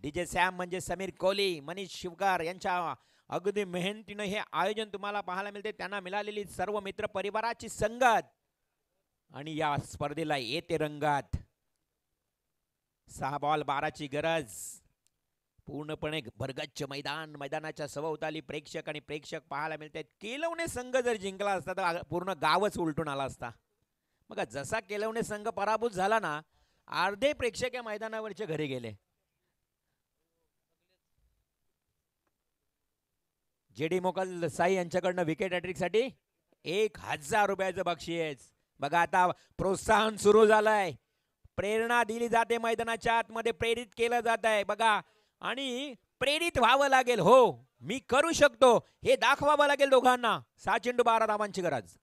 DJ Sam म्हणजे समीर कोहली, मनीष शिवकार यांच्या अगदी मेहनतीने हे आयोजन तुम्हाला पाहायला मिळते. त्यांना मिळालेली सर्व मित्र परिवाराची संगत आणि या स्पर्धेला येते रंगात. 6 बॉल 12ची गरज. पूर्णपणे भरगच्च मैदानाच्या सभोवताली प्रेक्षक आणि प्रेक्षक पाहायला मिळतात. केलवणे संघ जर जिंकला असता तर पूर्ण गावच उलटून आला असता. बघा जसा केलवणे संघ पराभूत झाला ना, अर्धे प्रेक्षक या मैदानावरचे घरी गेले. जेडी मोकल साई यांच्याकडनं विकेट हॅट्रिक साठी 1000 रुपयाचं बक्षीस. बघा आता प्रोत्साहन सुरू झालंय. प्रेरणा दिली जाते, मैदानाच्या आतमध्ये प्रेरित केलं जात आहे. बघा आणि प्रेरित व्हावं लागेल. हो मी करू शकतो हे दाखवावं लागेल दोघांना. 6 चेंडू 12 धावांची गरज.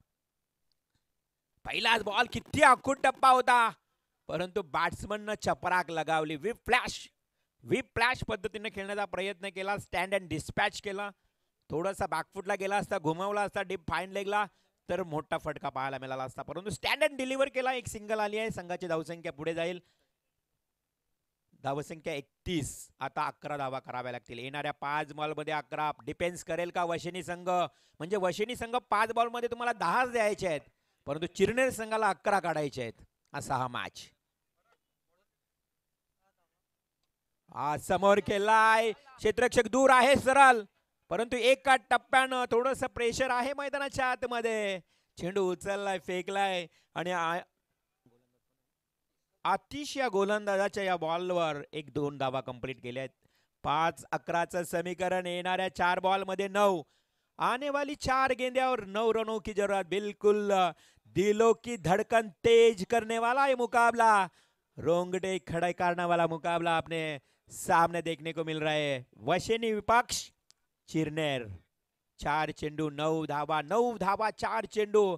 पहिलाच बॉल किती अखूट टप्पा होता, परंतु बॅट्समननं चपराक लगावली. व्हीप फ्लॅश पद्धतीने खेळण्याचा प्रयत्न केला. स्टँड अँड डिस्पॅच केला. थोडासा बॅकफुटला गेला असता, घुमावला असता डीप फाईन लेगला तर मोठा फटका पाहायला मिळाला असता. परंतु स्टँड अँड डिलिव्हर केला. एक सिंगल आली आहे. संघाची धावसंख्या पुढे जाईल. धावसंख्या 31. आता 11 धावा कराव्या लागतील. येणाऱ्या 5 बॉलमध्ये 11. डिफेन्स करेल का वशिनी संघ? म्हणजे वशिनी संघ 5 बॉलमध्ये तुम्हाला 10 द्यायचे आहेत, परंतु चिरनेर संघाला 11 काढायचे आहेत. असा हा मॅच. समोर केलाय. क्षेत्ररक्षक दूर आहे सरळ, परंतु एका टप्प्यानं थोडंसं प्रेशर आहे मैदानाच्या आतमध्ये. चेंडू उचललाय, फेकलाय आणि आतिश या गोलंदाजाच्या या बॉलवर 1-2 धावा कंप्लीट केल्या आहेत. 5-11चं समीकरण. येणाऱ्या 4 बॉलमध्ये 9. आने वाली 4 गेंद्यावर 9 रनों की जरूरत. बिल्कुल दिलों की धड़कन तेज करने वाला ये मुकाबला, रोंगटे खड़े करने वाला मुकाबला अपने सामने देखने को मिल रहा है. वशिनी विपक्ष चिरनेर. 4 चेंडू 9 धावा. 9 धावा 4 चेंडू.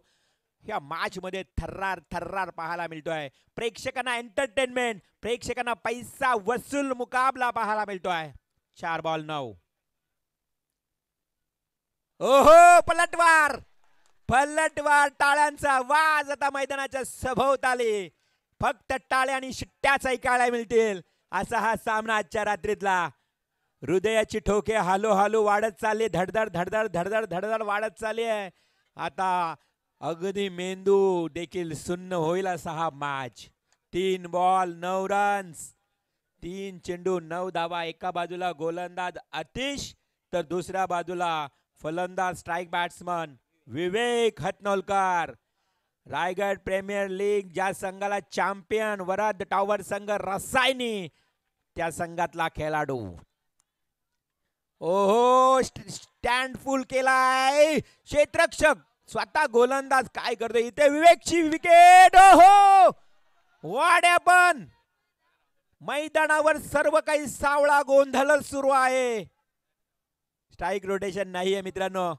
या मॅच मध्ये थर्रार पाहायला मिळतोय. प्रेक्षकांना एंटरटेनमेंट, प्रेक्षकांना पैसा वसूल मुकाबला पाहायला मिळतोय. 4 बॉल 9. ओहो पलटवार टाळ्यांचा आवाज आता मैदानाच्या सभोवताली. फक्त टाळ्या आणि शिट्ट्याच ऐकायला मिळतील असा हा सामना आजच्या रात्रीतला. हृदयाची ठोके हालो वाढत चालली. धडधड वाढत चालली आहे. आता अगदी मेंदू देखील सुन्न होईल असा हा मॅच. 3 ball 9 runs. 3 चेंडू 9 धावा. एका बाजूला गोलंदाज आतिश तर दुसऱ्या बाजूला फलंदाज स्ट्राईक बॅट्समन विवेक हतनोलकर. रायगड प्रीमियर लीग ज्या संघाला चॅम्पियन वरद टॉवर संघ रसायनी त्या संघातला खेळाडू. ओहो स्टँड फुल केलाय. क्षेत्ररक्षक स्वतः गोलंदाज काय करतो इथे. विवेकची विकेट. ओहो व्हॉट हॅपन. मैदानावर सर्व काही सावळा गोंधळ सुरू आहे. स्ट्राईक रोटेशन नाहीये मित्रांनो.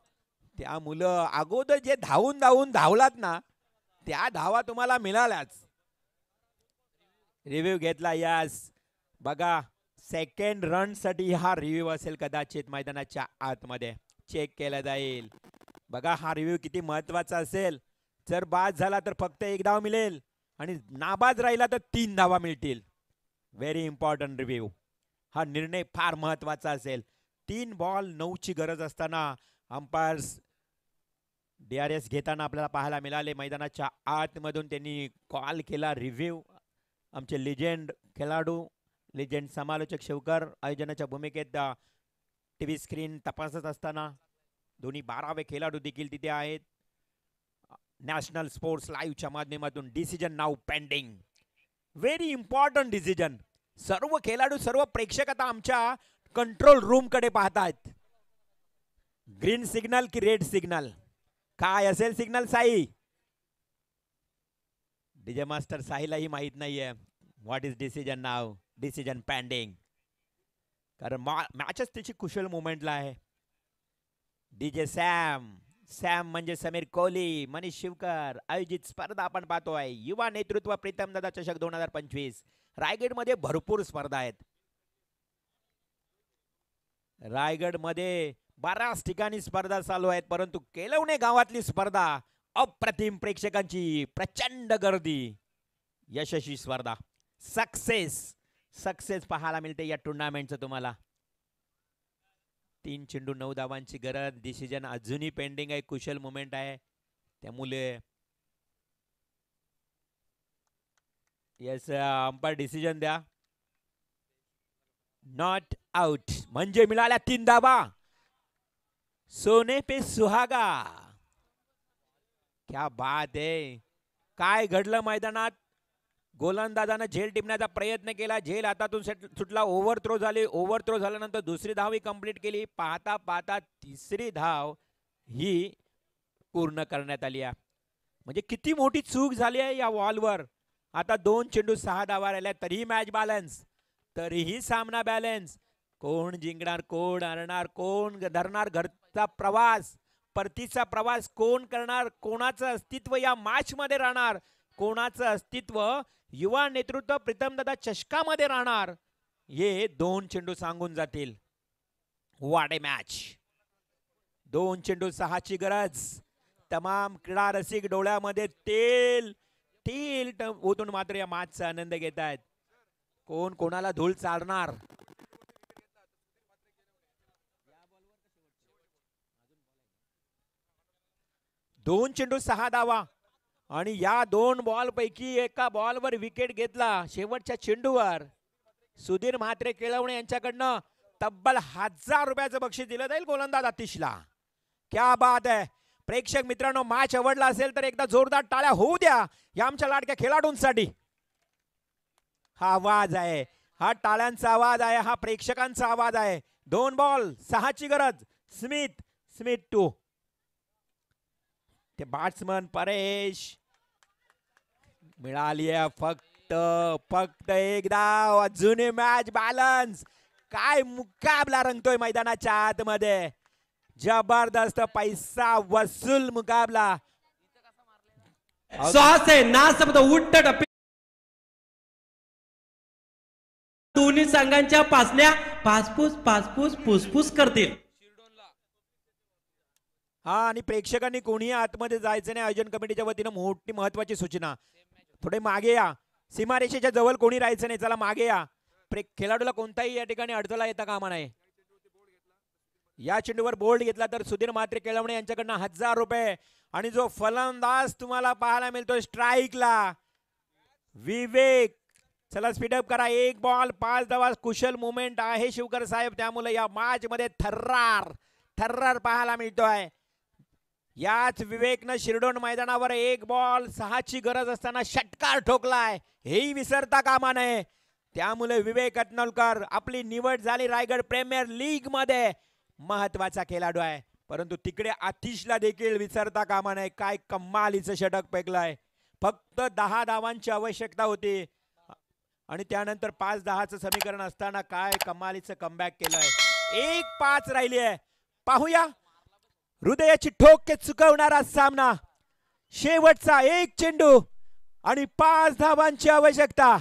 त्या मुलं अगोदर जे धावून धावलात ना, त्या धावा तुम्हाला मिळाल्याच. रिव्ह्यू घेतला. यस बघा सेकंड रन साठी हा रिव्ह्यू असेल कदाचित. मैदानाच्या आतमध्ये चेक केला जाईल. बघा हा रिव्ह्यू किती महत्वाचा असेल. जर बाद झाला तर फक्त 1 धाव मिळेल आणि नाबाद राहिला तर 3 धावा मिळतील. Very important review. हा निर्णय फार महत्वाचा असेल. 3 बॉल 9ची गरज असताना अंपायर्स DRS घेताना आपल्याला पाहायला मिळाले. मैदानाच्या आतमधून त्यांनी कॉल केला रिव्ह्यू. आमचे लिजेंड खेळाडू, लिजेंड समालोचक शिवकर आयोजनाच्या भूमिकेत टीव्ही स्क्रीन तपासत असताना दोन्ही 12वे खेळाडू देखील तिथे आहेत. नॅशनल स्पोर्ट्स लाईव्हच्या माध्यमातून डिसिजन नाव पेंडिंग. Very important decision. सर्व खेळाडू सर्व प्रेक्षक आता आमच्या कंट्रोल रूम कडे पाहतात. ग्रीन सिग्नल की रेड सिग्नल काय असेल सिग्नल साई? डीजे मास्टर साईलाही माहित नाहीये what is decision now. Decision pending. कारण मॅचच त्याची कुशल मुवमेंटला आहे. डीजे सॅम म्हणजे समीर कोहली, मनीष शिवकर आयोजित स्पर्धा आपण पाहतोय. युवा नेतृत्व प्रीतम दादा चषक 2025. रायगड मध्ये भरपूर स्पर्धा आहेत. रायगड मध्ये बऱ्याच ठिकाणी स्पर्धा चालू आहेत, परंतु केलवणे गावातली स्पर्धा अप्रतिम. प्रेक्षकांची प्रचंड गर्दी. यशस्वी स्पर्धा. सक्सेस सक्सेस पाहायला मिळते या टुर्नामेंटचं तुम्हाला. 3 चेंडू 9 धावांची गरज. डिसिजन अजूनही पेंडिंग आहे. कुशल मुवमेंट आहे त्यामुळे येस अंपायर डिसिजन द्या. नॉट आउट म्हणजे मिळाल्या 3 धावा. सोने पे सुहागा. क्या बात आहे. काय घडलं मैदानात. गोलंदाजानं झेल टिपण्याचा प्रयत्न केला. झेल हातातून सुटला. ओव्हर थ्रो झाली. ओव्हर थ्रो झाल्यानंतर दुसरी धाव ही कंप्लीट केली. पाहता पाहता तिसरी धाव ही पूर्ण करण्यात आली आहे. म्हणजे किती मोठी चूक झाली आहे या बॉलवर. आता 2 चेंडू 6 धावा राहिल्या तरीही मॅच बॅलन्स. तरीही सामना बॅलन्स. कोण जिंकणार कोण हरणार कोण धरणार घरचा प्रवास परतीचा प्रवास कोण करणार. कोणाचं अस्तित्व या मॅच मध्ये राहणार. कोणाचं अस्तित्व युवा नेतृत्व प्रीतमदादा चषकामध्ये राहणार. हे 2 चेंडू सांगून जातील. What A match. 2 चेंडू 6 ची गरज. तमाम क्रीडा रसिक डोळ्यामध्ये तेल तेल ओतून मात्र या मॅचचा आनंद घेत आहेत. कोण कोणाला धूळ चालणार. दोन चेंडू 6 धावा आणि या 2 बॉल पैकी एका बॉलवर विकेट घेतला. शेवटच्या चेंडूवर सुधीर म्हात्रे केळवणे यांच्याकडनं तब्बल 1000 रुपयाचं बक्षीस दिलं जाईल गोलंदाज आतिशला. क्या बात आहे. प्रेक्षक मित्रांनो मॅच आवडला असेल तर एकदा जोरदार टाळ्या होऊ द्या या आमच्या लाडक्या खेळाडूंसाठी. हा आवाज आहे. हा टाळ्यांचा आवाज आहे. हा प्रेक्षकांचा आवाज आहे. 2 बॉल 6 ची गरज. Smith two. ते बॅट्समन परेश मिळाली आहे फक्त एक धाव. अजूनही मॅच बॅलन्स. काय मुकाबला रंगतोय मैदानाच्या आतमध्ये. जबरदस्त पैसा वसूल मुकाबला. नासबद उट्ट टप्पे दोन्ही संघांच्या पासण्या पासपूस करतील. हा आणि प्रेक्षकांनी कोणीही आतमध्ये जायचं नाही. आयोजन कमिटीच्या वतीनं मोठी महत्वाची सूचना. थोडे मागे या. सीमारेषेच्या जवळ कोणी राहायचं नाही. चला मागे या. खेळाडूला कोणताही या ठिकाणी अडथळा येता कामा नये. या चेंडूवर बोल्ड घेतला तर सुधीर म्हात्रे केळवणे यांच्याकडनं 1000 रुपये. आणि जो फलंदाज तुम्हाला पाहायला मिळतोय स्ट्राईकला विवेक. चला स्पीडअप करा. 1 बॉल 5 धावा. कुशल मुवमेंट आहे शिवकर साहेब. त्यामुळे या मॅच मध्ये थर्रार पाहायला मिळतोय. याच विवेकनं शिरडोन मैदानावर 1 बॉल 6 ची गरज असताना षटकार ठोकलाय. हेही विसरता कामा नये. त्यामुळे विवेक अटनोलकर आपली निवड झाली रायगड प्रीमियर लीग मध्ये. महत्वाचा खेळाडू आहे. परंतु तिकडे आतिशला देखील विसरता कामा नये. काय कमालीचं षटक फेकलाय. फक्त 10 धावांची आवश्यकता होती आणि त्यानंतर 5-10चं समीकरण असताना काय कमालीचं कमबॅक केलंय. 1-5 राहिली आहे. पाहूया हृदयाची ठोके चुकवणारा सामना. शेवटचा 1 चेंडू आणि 5 धावांची आवश्यकता.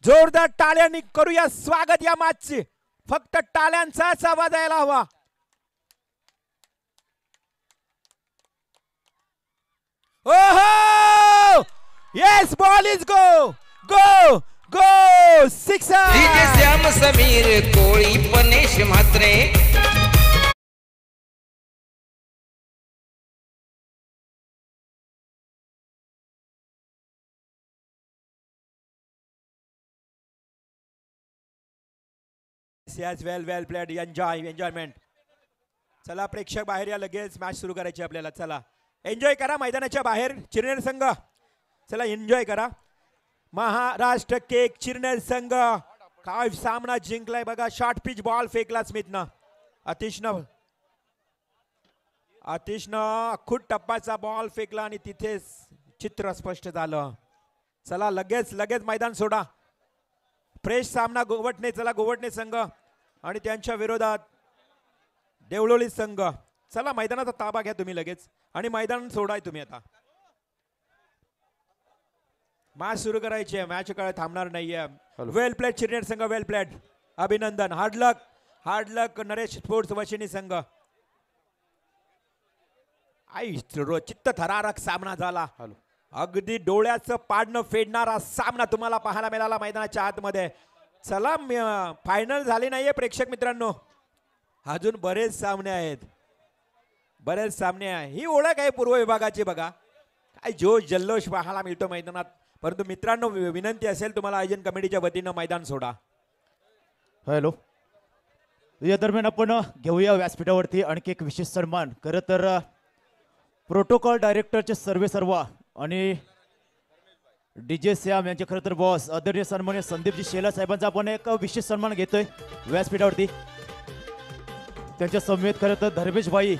जोरदार टाळ्यांनी करूया स्वागत या मॅचचे. फक्त टाळ्यांचाच आवाज यायला हवा. ओहो yes ball is go 6. Shyam Sameer Koli Panesh Mhatre. Yes, well played. Enjoyment. चला प्रेक्षक बाहेर या. लगेच मॅच सुरू करायची आपल्याला. चला एन्जॉय करा मैदानाच्या बाहेर. चिरनेर संघ चला एन्जॉय करा. महाराष्ट्र केक चिरनेर संघ काय सामना जिंकलाय बघा. शॉर्ट पिच बॉल फेकला स्मिथनं. आतिशनं खूप टप्पाचा बॉल फेकला आणि तिथेच चित्र स्पष्ट झालं. चला लगेच मैदान सोडा. फ्रेश सामना गोवटणे. चला गोवटणे संघ आणि त्यांच्या विरोधात देवळोली संघ. चला मैदानाचा ताबा घ्या तुम्ही लगेच आणि मैदान सोडाय तुम्ही. आता मॅच सुरू करायची आहे. मॅच काळ थांबणार नाहीये. वेल प्लेड चिरनेर संघ. वेल प्लेड. अभिनंदन. हार्ड लक नरेश स्पोर्ट्स वशिनी संघ. चित्त थरारक सामना झाला. अगदी डोळ्याचं पाडणं फेडणारा सामना तुम्हाला पाहायला मिळाला मैदानाच्या आतमध्ये. चला फायनल झाली नाहीये प्रेक्षक मित्रांनो, अजून बरेच सामने आहेत, बरेच सामने आहे. ही ओळख आहे पूर्व विभागाची. बघा काय जोश जल्लोष पाहायला मिळतो मैदानात. परंतु मित्रांनो विनंती असेल तुम्हाला आयोजन कमिटीच्या वतीनं मैदान सोडा. हॅलो, या दरम्यान आपण घेऊया व्यासपीठावरती आणखी एक विशेष सन्मान. खरं तर प्रोटोकॉल डायरेक्टरचे सर्वेसर्वा आणि DJ श्याम यांचे खरं तर बॉस आदरणीय सन्मान्य संदीपजी शेला साहेबांचा आपण एक विशेष सन्मान घेतोय व्यासपीठावरती. त्यांच्या समेत खरं तर धर्मेश भाई